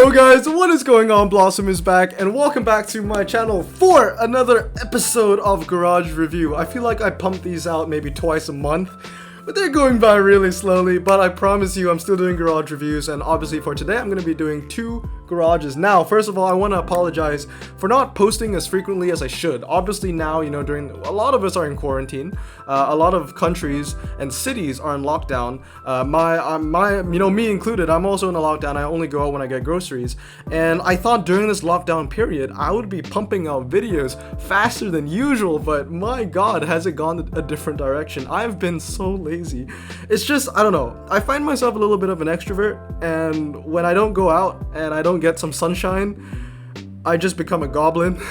Yo guys, what is going on? Blossom is back and welcome back to my channel for another episode of Garage Review. I feel like I pump these out maybe twice a month, but they're going by really slowly, but I promise you I'm still doing garage reviews, and obviously for today I'm going to be doing 2 garages. Now, first of all, I want to apologize for not posting as frequently as I should. Obviously now, you know, a lot of us are in quarantine, a lot of countries and cities are in lockdown, me included. I'm also in a lockdown. I only go out when I get groceries, and I thought during this lockdown period I would be pumping out videos faster than usual, but my god, has it gone a different direction. I've been so lazy. It's just, I don't know, I find myself a little bit of an extrovert, and when I don't go out and I don't get some sunshine, I just become a goblin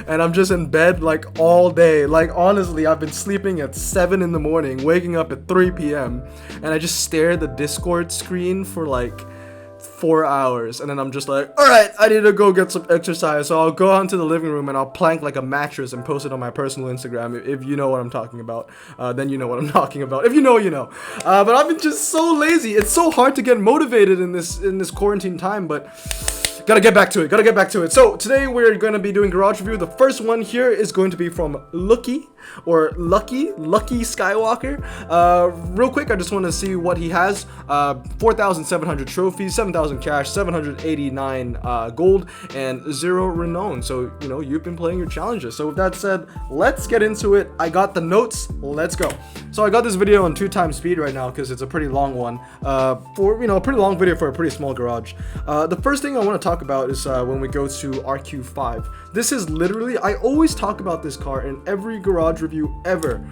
and I'm just in bed like all day. Like honestly, I've been sleeping at 7 in the morning, waking up at 3 p.m. and I just stare at the Discord screen for like 4 hours, and then I'm just like, alright, I need to go get some exercise, so I'll go out into the living room and I'll plank like a mattress and post it on my personal Instagram. If you know what I'm talking about, then you know what I'm talking about. If you know, you know. But I've been just so lazy. It's so hard to get motivated in this quarantine time, but gotta get back to it. So today we're gonna be doing garage review. The first one here is going to be from Lucky Skywalker. Real quick, I just want to see what he has. 4,700 trophies, 7,000 cash, 789 gold, and 0 renown. So you know, you've been playing your challenges. So with that said, let's get into it. I got the notes. Let's go. So I got this video on 2x speed right now because it's a pretty long one. A pretty long video for a pretty small garage. The first thing I want to talk about is when we go to RQ5. This is literally, I always talk about this car in every garage review ever.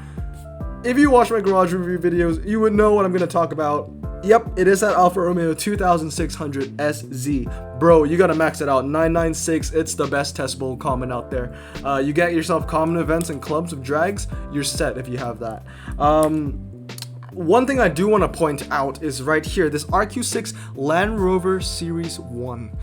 If you watch my garage review videos, you would know what I'm going to talk about. Yep, it is that Alfa Romeo 2600 SZ. Bro, you gotta max it out. 996, it's the best testable common out there. You get yourself common events and clubs of drags, you're set if you have that. One thing I do want to point out is right here, this RQ6 Land Rover Series 1.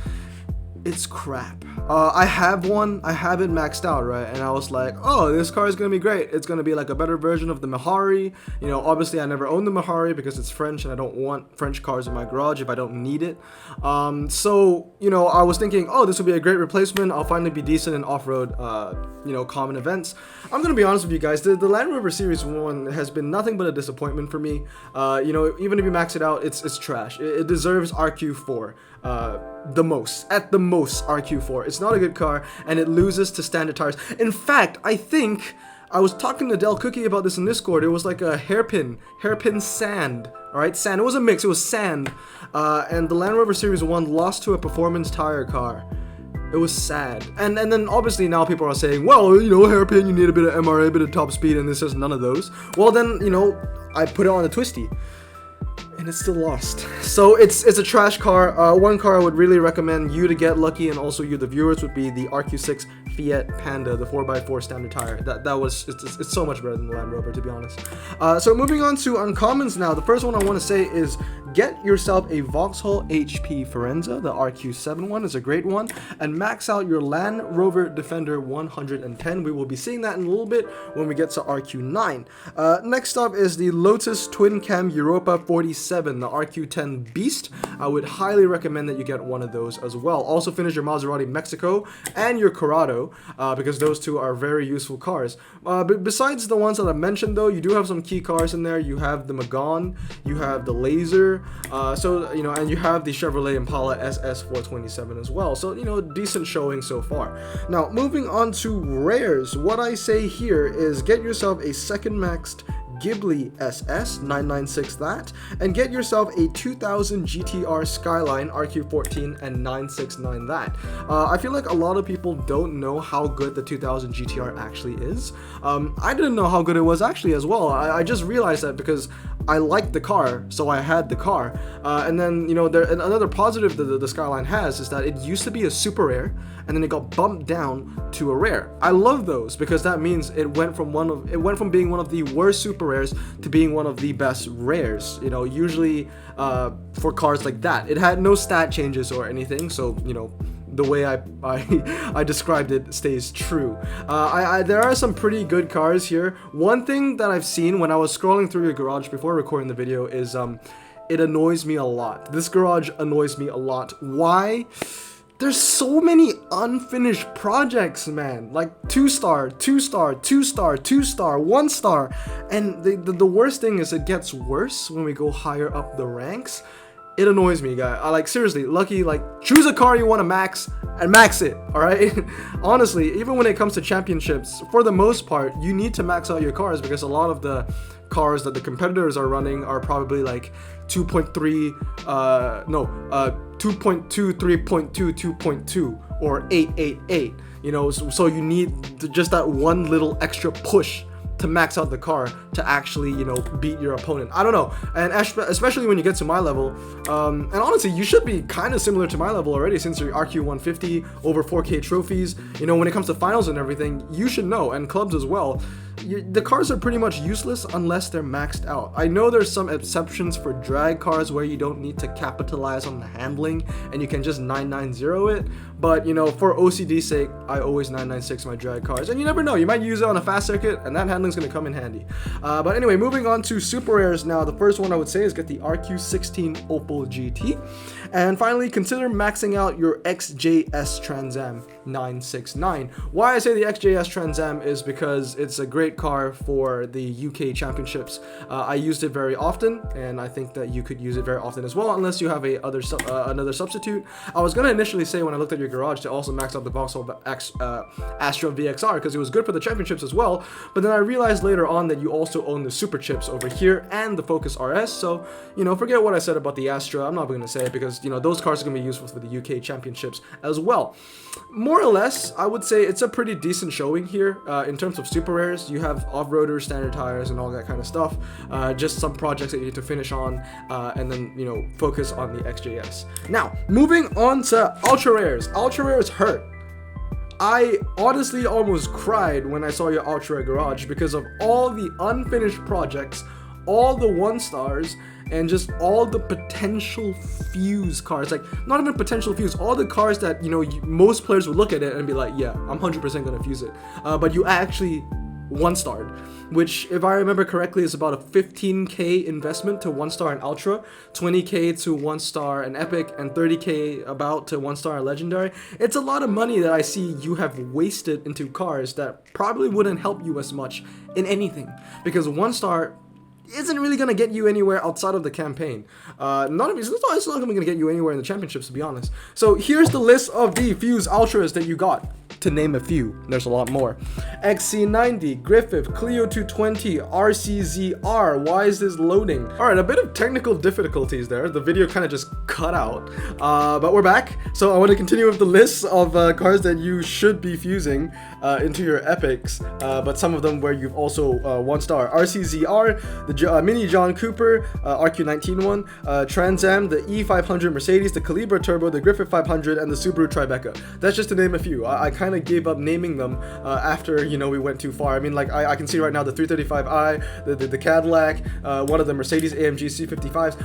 It's crap. I have one, I have it maxed out, right? And I was like, oh, this car is gonna be great. It's gonna be like a better version of the Mehari. You know, obviously I never owned the Mehari because it's French and I don't want French cars in my garage if I don't need it. So, you know, I was thinking, oh, this would be a great replacement. I'll finally be decent in off-road, common events. I'm gonna be honest with you guys, the Land Rover Series 1 has been nothing but a disappointment for me. You know, even if you max it out, it's trash. It deserves RQ4. At the most RQ4. It's not a good car, and it loses to standard tires. In fact, I think I was talking to Del Cookie about this in Discord. It was like a hairpin sand. Alright, sand. It was a mix, it was sand. And the Land Rover Series 1 lost to a performance tire car. It was sad. And then obviously now people are saying, well, you know, hairpin, you need a bit of MRA, a bit of top speed, and this is none of those. Well then, you know, I put it on a twisty, and it's still lost. So it's a trash car. One car I would really recommend you to get lucky, and also you the viewers, would be the RQ6 Fiat Panda, the 4x4 standard tire. It's so much better than the Land Rover, to be honest. So moving on to uncommons now. The first one I want to say is get yourself a Vauxhall HP Forenza. The RQ7 one is a great one, and max out your Land Rover Defender 110. We will be seeing that in a little bit when we get to RQ9. Next up is the Lotus Twin Cam Europa 47, the RQ10 Beast. I would highly recommend that you get one of those as well. Also finish your Maserati Mexico and your Corrado, because those two are very useful cars. But besides the ones that I mentioned though, you do have some key cars in there. You have the Magon, you have the Laser, so you know, and you have the Chevrolet Impala SS427 as well. So you know, decent showing so far. Now moving on to rares, what I say here is get yourself a second maxed Ghibli SS, 996 that, and get yourself a 2000 GTR Skyline RQ14 and 969 that. I feel like a lot of people don't know how good the 2000 GTR actually is. I didn't know how good it was actually as well. I just realized that because I liked the car, so I had the car. And then, you know, another positive that the Skyline has is that it used to be a super rare, and then it got bumped down to a rare. I love those because that means it went from being one of the worst super rares to being one of the best rares. You know, usually for cars like that, it had no stat changes or anything, so you know, the way I described it stays true. There are some pretty good cars here. One thing that I've seen when I was scrolling through your garage before recording the video is it annoys me a lot. This garage annoys me a lot. Why? There's so many unfinished projects, man. Like 2-star, 2-star, 2-star, 2-star, 1-star. And the worst thing is it gets worse when we go higher up the ranks. It annoys me, guy. Like, seriously, Lucky, like, choose a car you want to max and max it, alright? Honestly, even when it comes to championships, for the most part, you need to max out your cars because a lot of the cars that the competitors are running are probably like 2.3, 2.2, 3.2, 2.2, or 888, you know, so you need just that one little extra push to max out the car to actually, you know, beat your opponent. I don't know, and especially when you get to my level, and honestly, you should be kind of similar to my level already since you're RQ150, over 4K trophies. You know, when it comes to finals and everything, you should know, and clubs as well. The cars are pretty much useless unless they're maxed out. I know there's some exceptions for drag cars where you don't need to capitalize on the handling and you can just 990 it, but you know, for OCD's sake, I always 996 my drag cars, and you never know, you might use it on a fast circuit and that handling's gonna come in handy. But anyway, moving on to super rares now. The first one I would say is get the RQ16 Opel GT, and finally consider maxing out your XJS Trans Am 969. Why I say the XJS Trans Am is because it's a great car for the UK championships. I used it very often, and I think that you could use it very often as well, unless you have another substitute. I was gonna initially say when I looked at your garage to also max out the Vauxhall Astra VXR because it was good for the championships as well, but then I realized later on that you also own the super chips over here and the Focus RS, so you know, forget what I said about the Astra. I'm not gonna say it because you know those cars are gonna be useful for the UK championships as well. More or less, I would say it's a pretty decent showing here in terms of super rares. You have off-roaders, standard tires, and all that kind of stuff. Just some projects that you need to finish on, and then, you know, focus on the XJS. Now, moving on to ultra rares. Ultra rares hurt. I honestly almost cried when I saw your ultra rare garage because of all the unfinished projects, all the 1-stars, and just all the potential fuse cars. Like, not even potential fuse, all the cars that, you know, most players would look at it and be like, yeah, I'm 100% gonna fuse it. But you actually 1-starred, which, if I remember correctly, is about a 15k investment to 1-star and ultra, 20k to 1-star and epic, and 30k about to 1-star and legendary. It's a lot of money that I see you have wasted into cars that probably wouldn't help you as much in anything, because 1-star isn't really gonna get you anywhere outside of the campaign. It's not gonna get you anywhere in the championships, to be honest. So here's the list of the fuse ultras that you got, to name a few. There's a lot more. XC90, Griffith, Clio 220, RCZR. Why is this loading? All right, a bit of technical difficulties there. The video kind of just cut out, but we're back. So I want to continue with the list of cars that you should be fusing into your epics, but some of them where you've also 1-star. RCZR, the Mini John Cooper, RQ19 one, Trans Am, the E500 Mercedes, the Calibra Turbo, the Griffith 500, and the Subaru Tribeca. That's just to name a few. I kind of gave up naming them after, you know, we went too far. I mean, like, I can see right now the 335i, the Cadillac, one of the Mercedes AMG C55s.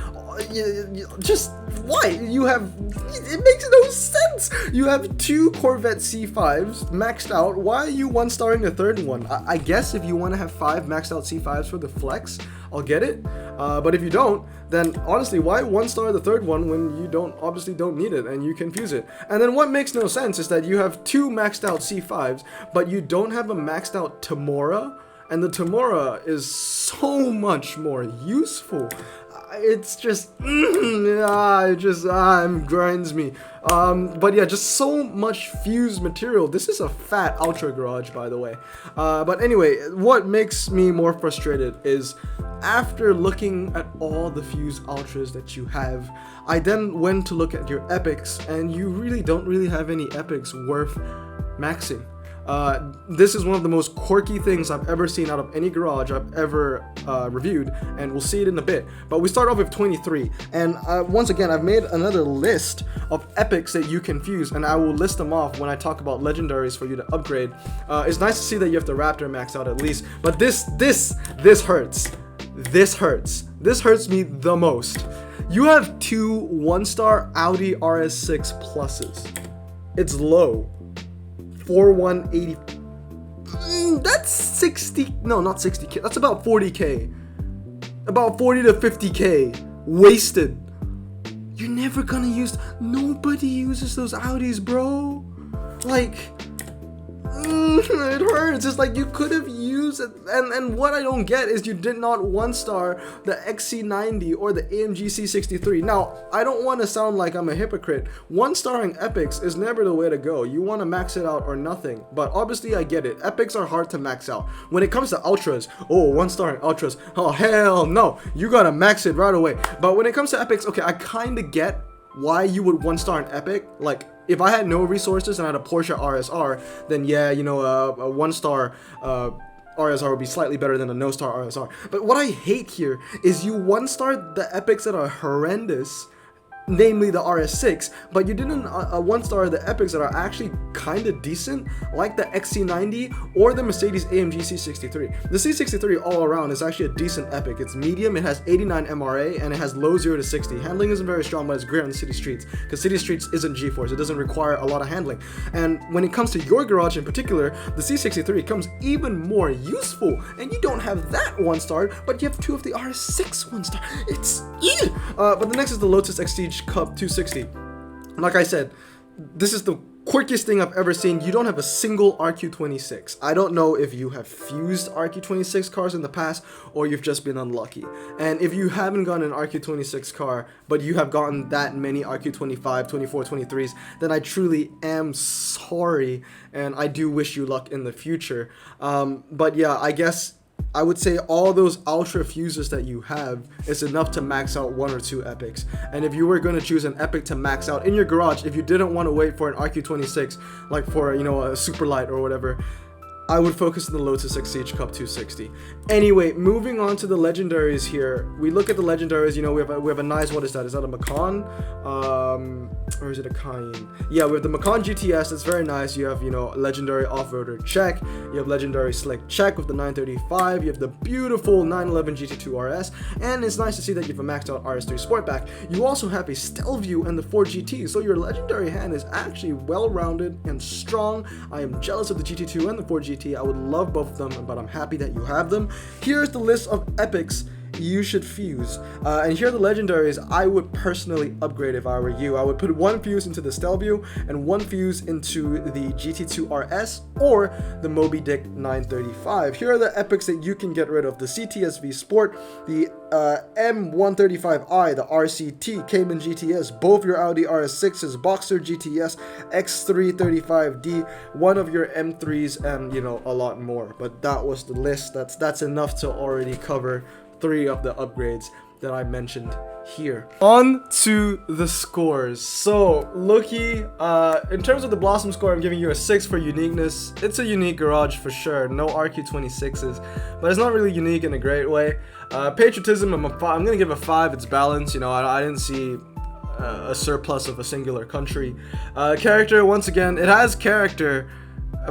Just why? You have, it makes no sense. You have 2 Corvette C5s maxed out. Why are you 1-starring the third one? I guess if you want to have 5 maxed out C5s for the flex, I'll get it. But if you don't, then honestly, why 1-star the third one when you obviously don't need it and you can fuse it? And then what makes no sense is that you have 2 maxed out C5s, but you don't have a maxed out Tamora, and the Tamora is so much more useful. It's just, it grinds me. But yeah, just so much fused material. This is a fat ultra garage, by the way. But anyway, what makes me more frustrated is after looking at all the fused ultras that you have, I then went to look at your epics, and you really don't have any epics worth maxing. This is one of the most quirky things I've ever seen out of any garage I've ever reviewed, and we'll see it in a bit. But we start off with 23, and once again, I've made another list of epics that you can fuse, and I will list them off when I talk about legendaries for you to upgrade. It's nice to see that you have the Raptor maxed out at least, but this hurts. This hurts. This hurts me the most. You have 2 1-star Audi RS6 pluses. It's low. 4180. That's 60. No, not 60k. That's about 40k. About 40 to 50k wasted. You're never gonna use. Nobody uses those Audis, bro. Like, it hurts. It's like you could have used it. And what I don't get is you did not 1-star the XC90 or the AMG C63. Now, I don't want to sound like I'm a hypocrite. 1-starring epics is never the way to go. You want to max it out or nothing. But obviously, I get it. Epics are hard to max out. When it comes to ultras, 1-starring ultras, oh hell no, you gotta max it right away. But when it comes to epics, okay, I kind of get why you would 1-star an epic. Like, if I had no resources and I had a Porsche RSR, then yeah, you know, a 1-star RSR would be slightly better than a no-star RSR. But what I hate here is you 1-star the epics that are horrendous, namely the RS6, but you didn't 1-star the epics that are actually kind of decent, like the XC90 or the Mercedes AMG C63. The C63 all around is actually a decent epic. It's medium, it has 89 MRA, and it has low 0 to 60. Handling isn't very strong, but it's great on the city streets, because city streets isn't G-force. It doesn't require a lot of handling. And when it comes to your garage in particular, the C63 comes even more useful, and you don't have that 1-star, but you have 2 of the RS6 1-star. It's but the next is the Lotus Exige Cup 260. Like I said, this is the quickest thing I've ever seen. You don't have a single RQ26. I don't know if you have fused RQ26 cars in the past or you've just been unlucky. And if you haven't gotten an RQ26 car, but you have gotten that many RQ25, 24, 23s, then I truly am sorry, and I do wish you luck in the future. But yeah, I guess I would say all those ultra fuses that you have is enough to max out 1 or 2 epics. And if you were going to choose an epic to max out in your garage, if you didn't want to wait for an RQ26, like for, you know, a super light or whatever, I would focus on the Lotus Exige Cup 260. Anyway, moving on to the legendaries here. We look at the legendaries, you know, we have a nice, what is that? Is that a Macan? Or is it a Cayenne? Yeah, we have the Macan GTS. It's very nice. You have, you know, legendary off-roader check. You have legendary slick check with the 935. You have the beautiful 911 GT2 RS. And it's nice to see that you have a maxed out RS3 Sportback. You also have a Stelvio and the 4GT. So your legendary hand is actually well-rounded and strong. I am jealous of the GT2 and the 4GT. I would love both of them, but I'm happy that you have them. Here's the list of epics you should fuse, and here are the legendaries I would personally upgrade if I were you. I would put 1 fuse into the Stelvio and 1 fuse into the GT2 RS or the Moby Dick 935. Here are the epics that you can get rid of: the CTSV Sport, the M135i, the RCT, Cayman GTS, both your Audi RS6s, Boxer GTS, X335D, one of your M3s, and you know, a lot more. But that was the list. That's enough to already cover 3 of the upgrades that I mentioned here. On to the scores. So, looky, in terms of the Blossom score, I'm giving you a 6 for uniqueness. It's a unique garage for sure. No RQ26s, but it's not really unique in a great way. Patriotism, I'm gonna give a 5. It's balanced. You know, I didn't see a surplus of a singular country. Character, once again, it has character,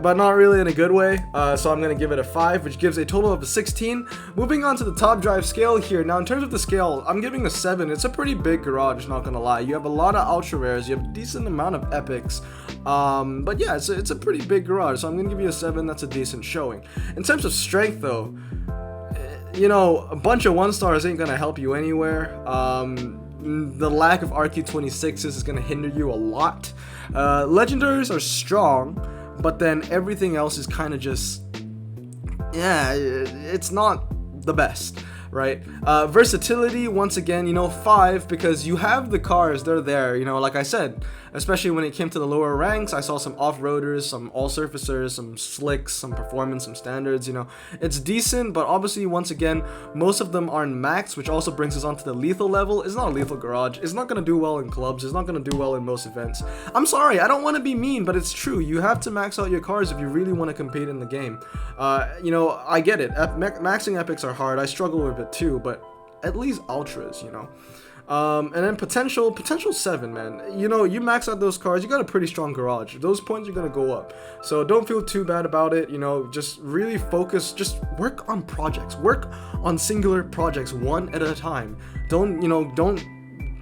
but not really in a good way, so I'm going to give it a 5, which gives a total of a 16. Moving on to the top drive scale here. Now, in terms of the scale, I'm giving a 7. It's a pretty big garage, not going to lie. You have a lot of ultra rares, you have a decent amount of epics, but yeah, it's a pretty big garage, so I'm going to give you a 7. That's a decent showing. In terms of strength, though, you know, a bunch of 1-stars ain't going to help you anywhere. The lack of RQ26s is going to hinder you a lot. Legendaries are strong, but then everything else is kind of just, yeah, it's not the best, right? Versatility, once again, you know, 5, because you have the cars, they're there, you know, like I said, especially when it came to the lower ranks. I saw some off-roaders, some all-surfacers, some slicks, some performance, some standards, you know. It's decent, but obviously, once again, most of them aren't maxed, which also brings us on to the lethal level. It's not a lethal garage. It's not going to do well in clubs. It's not going to do well in most events. I'm sorry, I don't want to be mean, but it's true. You have to max out your cars if you really want to compete in the game. You know, I get it. Maxing epics are hard. I struggle with it too, but at least ultras, you know. And then potential 7, man. You know, you max out those cars, you got a pretty strong garage. Those points are gonna go up, so don't feel too bad about it. You know, just really focus, just work on projects, work on singular projects one at a time. Don't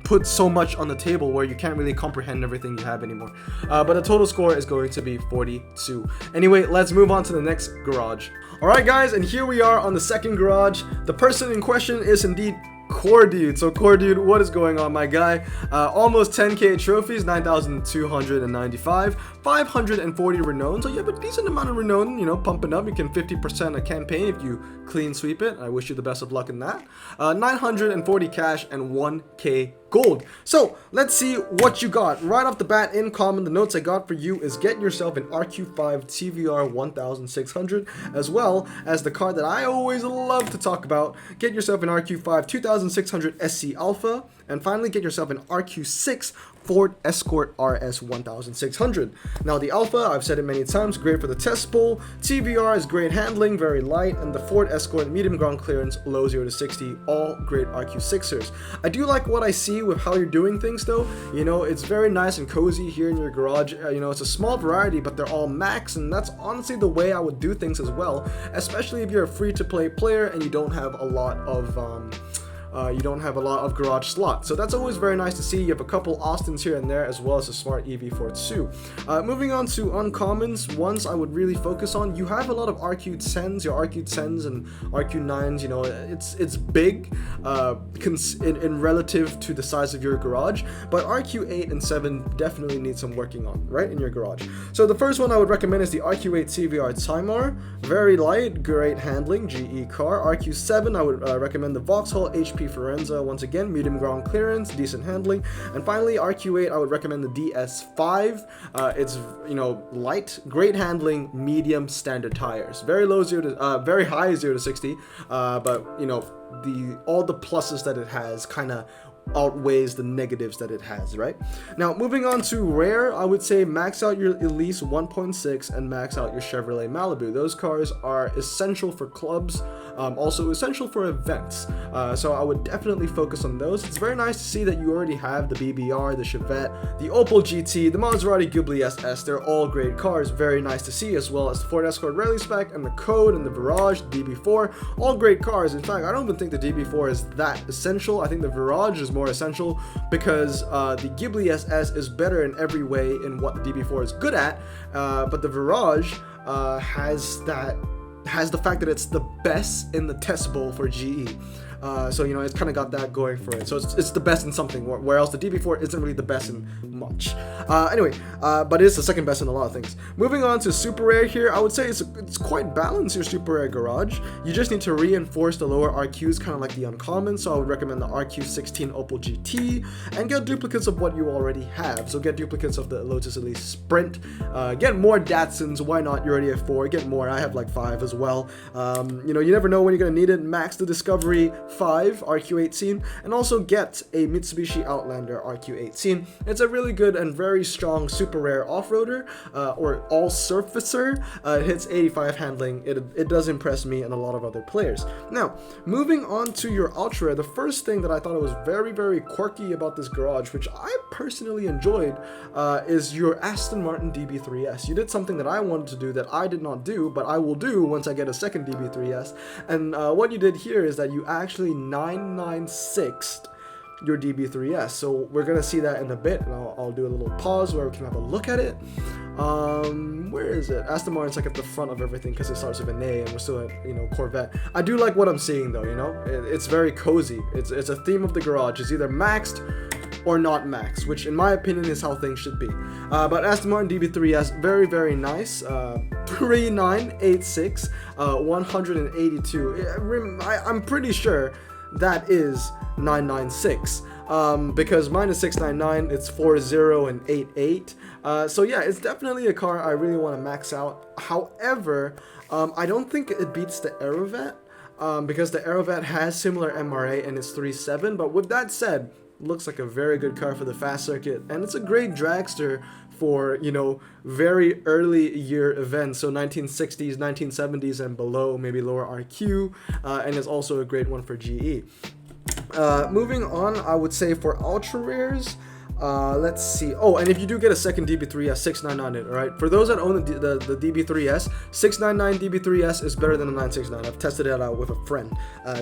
put so much on the table where you can't really comprehend everything you have anymore. But the total score is going to be 42. Anyway, let's move on to the next garage. Alright guys, and here we are on the second garage. The person in question is indeed Core Dude. So Core Dude, what is going on, my guy? Almost 10k trophies, 9,295, 540 renown. So you have a decent amount of renown, you know, pumping up. You can 50% a campaign if you clean sweep it. I wish you the best of luck in that. 940 cash and 1k gold. So let's see what you got. Right off the bat, in common, the notes I got for you is get yourself an RQ5 TVR 1600, as well as the card that I always love to talk about. Get yourself an RQ5 2600 SC Alpha, and finally get yourself an RQ6 Ford Escort RS 1600. Now the Alpha, I've said it many times, great for the test bowl. TVR is great handling, very light, and the Ford Escort medium ground clearance, low 0 to 60, all great RQ6ers. I do like what I see with how you're doing things though. You know, it's very nice and cozy here in your garage. You know, it's a small variety, but they're all max, and that's honestly the way I would do things as well, especially if you're a free-to-play player and you don't have a lot of garage slots. So that's always very nice to see. You have a couple Austins here and there, as well as a smart EV42. Moving on to uncommons, ones I would really focus on. You have a lot of RQ10s, your RQ10s and RQ9s, you know, it's big in relative to the size of your garage, but RQ8 and 7 definitely need some working on, right, in your garage. So the first one I would recommend is the RQ8 CVR Timar. Very light, great handling, GE car. RQ7, I would recommend the Vauxhall HP Forenza, once again, medium ground clearance, decent handling. And finally, RQ8, I would recommend the DS5. It's, you know, light, great handling, medium standard tires. Very low 0 to, very high 0 to 60, but, you know, all the pluses that it has kind of outweighs the negatives that it has, right? Now, moving on to rare, I would say max out your Elise 1.6 and max out your Chevrolet Malibu. Those cars are essential for clubs, also essential for events. So I would definitely focus on those. It's very nice to see that you already have the BBR, the Chevette, the Opel GT, the Maserati Ghibli SS. They're all great cars. Very nice to see, as well as the Ford Escort Rally Spec and the Code and the Virage, the DB4. All great cars. In fact, I don't even think the DB4 is that essential. I think the Virage is more essential because the Ghibli SS is better in every way in what the DB4 is good at, but the Virage has the fact that it's the best in the test bowl for GE. So, you know, it's kind of got that going for it. So it's the best in something, where else the DB4 isn't really the best in much. Anyway, but it is the second best in a lot of things. Moving on to super rare here, I would say it's quite balanced, your super rare garage. You just need to reinforce the lower RQs, kind of like the uncommon. So I would recommend the RQ16 Opel GT and get duplicates of what you already have. So get duplicates of the Lotus Elise Sprint, get more Datsuns. Why not? You already have 4. Get more. I have like 5 as well. You know, you never know when you're gonna need it. Max the Discovery 5 RQ18, and also get a Mitsubishi Outlander RQ18. It's a really good and very strong super rare off-roader, or all-surfacer. It hits 85 handling. It does impress me and a lot of other players. Now, moving on to your ultra rare, the first thing that I thought was very, very quirky about this garage, which I personally enjoyed, is your Aston Martin DB3S. You did something that I wanted to do that I did not do, but I will do once I get a second DB3S. And what you did here is that you actually 996'd your DB3S. So we're gonna see that in a bit, and I'll do a little pause where we can have a look at it. Where is it? Aston Martin's like at the front of everything because it starts with an A, and we're still at, you know, Corvette. I do like what I'm seeing though, you know, it's very cozy. It's a theme of the garage. It's either maxed or not max, which in my opinion is how things should be. But Aston Martin DB3S, very, very nice. 3986, 182. I'm pretty sure that is 996. Because mine is 699, it's 40 and 88. So yeah, it's definitely a car I really want to max out. However, I don't think it beats the Aerovet, because the Aerovet has similar MRA and it's 3.7. But with that said, looks like a very good car for the fast circuit, and it's a great dragster for, you know, very early year events, so 1960s, 1970s and below, maybe lower RQ, and it's also a great one for GE. Moving on, I would say for ultra rares, Let's see. Oh, and if you do get a second DB3S, 699 it, alright? For those that own the DB3S, 699 DB3S is better than the 969. I've tested it out with a friend.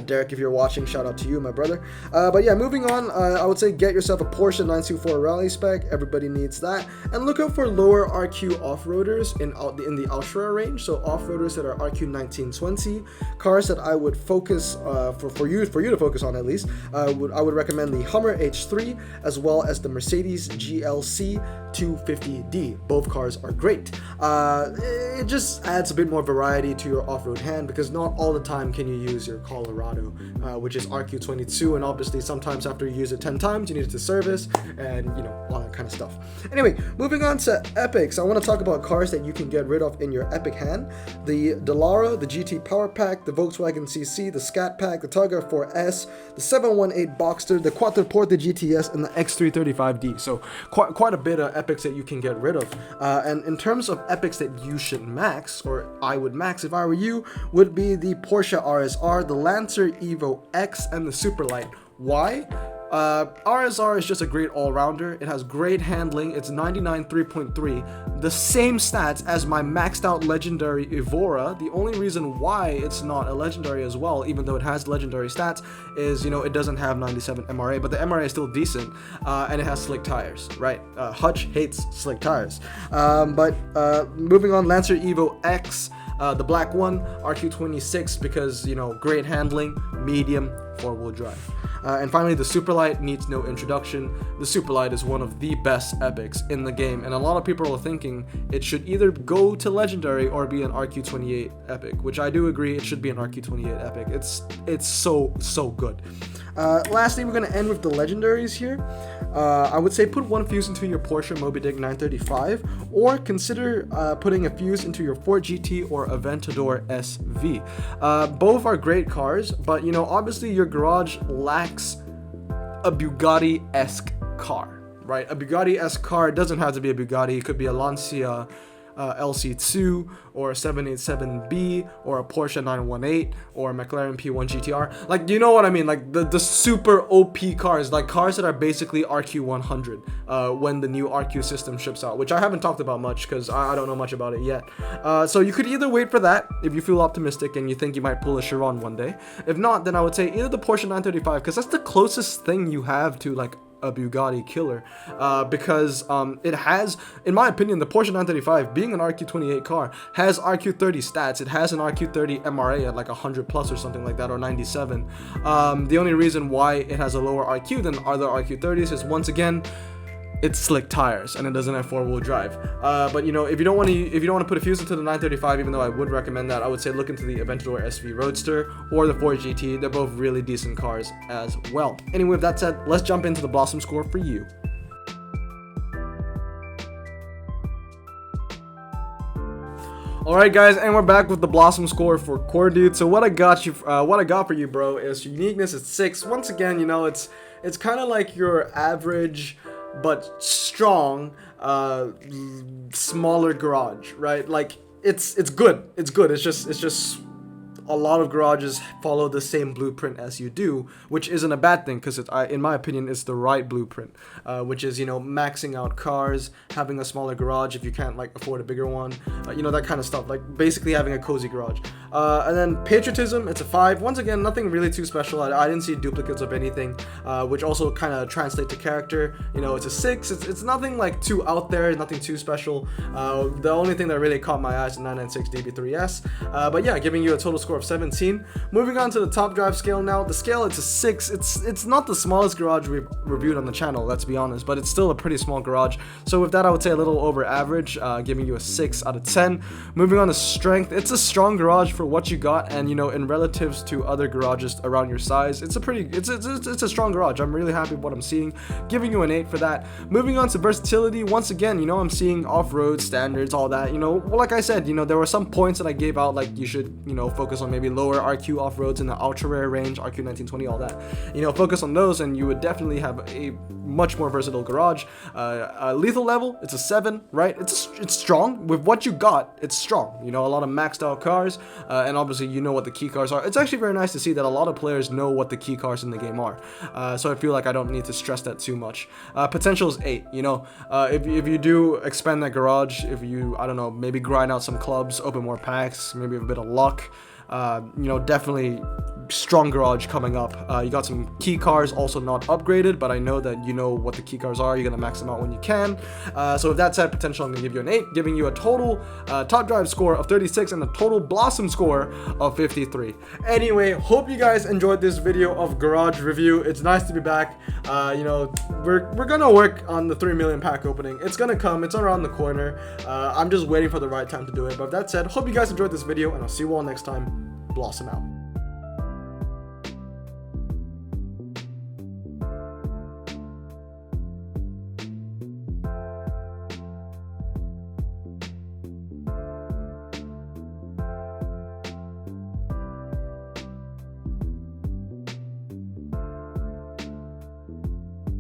Derek, if you're watching, shout out to you, my brother. But yeah, moving on, I would say get yourself a Porsche 924 Rally spec. Everybody needs that. And look out for lower RQ off-roaders in the ultra range. So off-roaders that are RQ1920. Cars that I would focus, for you to focus on at least, I would recommend the Hummer H3 as well as the Mercedes GLC 250D. Both cars are great. It just adds a bit more variety to your off-road hand because not all the time can you use your Colorado, which is RQ22, and obviously sometimes after you use it 10 times you need it to service and all that kind of stuff. Anyway, moving on to epics, I want to talk about cars that you can get rid of in your epic hand. The Dallara, the GT Power Pack, the Volkswagen CC, the Scat Pack, the Targa 4S, the 718 Boxster, the Quattroporte GTS, and the X335D. So quite a bit of epics that you can get rid of. And in terms of epics that you should max, or I would max if I were you, would be the Porsche RSR, the Lancer Evo X, and the Superlight. Why? RSR is just a great all-rounder. It has great handling. It's 99 3.3, the same stats as my maxed out legendary Evora. The only reason why it's not a legendary as well, even though it has legendary stats, is it doesn't have 97 MRA, but the MRA is still decent, and it has slick tires, right? Hutch hates slick tires. But moving on, Lancer Evo X, the black one, RQ26, because great handling, medium, 4-wheel drive. And finally, the Superlight needs no introduction. The Superlight is one of the best epics in the game, and a lot of people are thinking it should either go to Legendary or be an RQ28 epic, which I do agree it should be an RQ28 epic. It's so good. Lastly, we're going to end with the legendaries here. I would say put one fuse into your Porsche Moby Dick 935, or consider putting a fuse into your Ford GT or Aventador SV. Both are great cars, but obviously your garage lacks a Bugatti-esque car, right? A Bugatti-esque car doesn't have to be a Bugatti. It could be a Lancia LC2 or a 787B or a Porsche 918 or a McLaren P1 GTR. Like, you know what I mean? Like the super OP cars, like cars that are basically RQ100 when the new RQ system ships out, which I haven't talked about much because I don't know much about it yet. So you could either wait for that if you feel optimistic and you think you might pull a Chiron one day. If not, then I would say either the Porsche 935, because that's the closest thing you have to like a Bugatti killer, because it has, in my opinion, the Porsche 935, being an RQ28 car, has RQ30 stats. It has an RQ30 MRA at like 100 plus or something like that, or 97. The only reason why it has a lower RQ than other RQ30s is, once again, it's slick tires and it doesn't have 4-wheel drive. But if you don't want to put a fuse into the 935, even though I would recommend that, I would say look into the Aventador SV Roadster or the Ford GT. They're both really decent cars as well. Anyway, with that said, let's jump into the Blossom score for you. Alright guys, and we're back with the Blossom score for Core Dude. So what I got for you, bro, is uniqueness is 6. Once again, it's kind of like your average but strong smaller garage, right? Like it's good. It's just a lot of garages follow the same blueprint as you do, which isn't a bad thing, because in my opinion, it's the right blueprint, which is, maxing out cars, having a smaller garage if you can't like afford a bigger one, that kind of stuff, like basically having a cozy garage. And then patriotism, it's a 5. Once again, nothing really too special. I didn't see duplicates of anything, which also kind of translate to character. It's a 6. It's nothing like too out there, nothing too special. The only thing that really caught my eye is the 996 DB3S. But yeah, giving you a total score of 17. Moving on to the top drive scale now. The scale, it's a 6. It's not the smallest garage we've reviewed on the channel, let's be honest, but it's still a pretty small garage. So with that, I would say a little over average, giving you a 6 out of 10. Moving on to strength, it's a strong garage for what you got, and in relatives to other garages around your size, it's a strong garage. I'm really happy with what I'm seeing, giving you an 8 for that. Moving on to versatility, once again, I'm seeing off-road standards, all that. Like I said, there were some points that I gave out, like you should focus on maybe lower RQ off-roads in the ultra rare range, RQ1920, all that. Focus on those and you would definitely have a much more versatile garage. Lethal level, it's a 7, right? It's strong. With what you got, it's strong. A lot of maxed out cars. and obviously you know what the key cards are. It's actually very nice to see that a lot of players know what the key cards in the game are, so I feel like I don't need to stress that too much. Potential is 8, you know. If you do expand that garage, if you, I don't know, maybe grind out some clubs, open more packs, maybe a bit of luck, you know, definitely strong garage coming up. You got some key cards also not upgraded, but I know that you know what the key cards are. You're gonna max them out when you can. So with that said, potential, I'm gonna give you an 8, giving you a total top drive score of 36 and a total blossom score of 53. Anyway, hope you guys enjoyed this video of garage review. It's nice to be back. You know, we're gonna work on the 3 million pack opening. It's gonna come, it's around the corner. I'm just waiting for the right time to do it. But with that said, hope you guys enjoyed this video, and I'll see you all next time. Blossom out.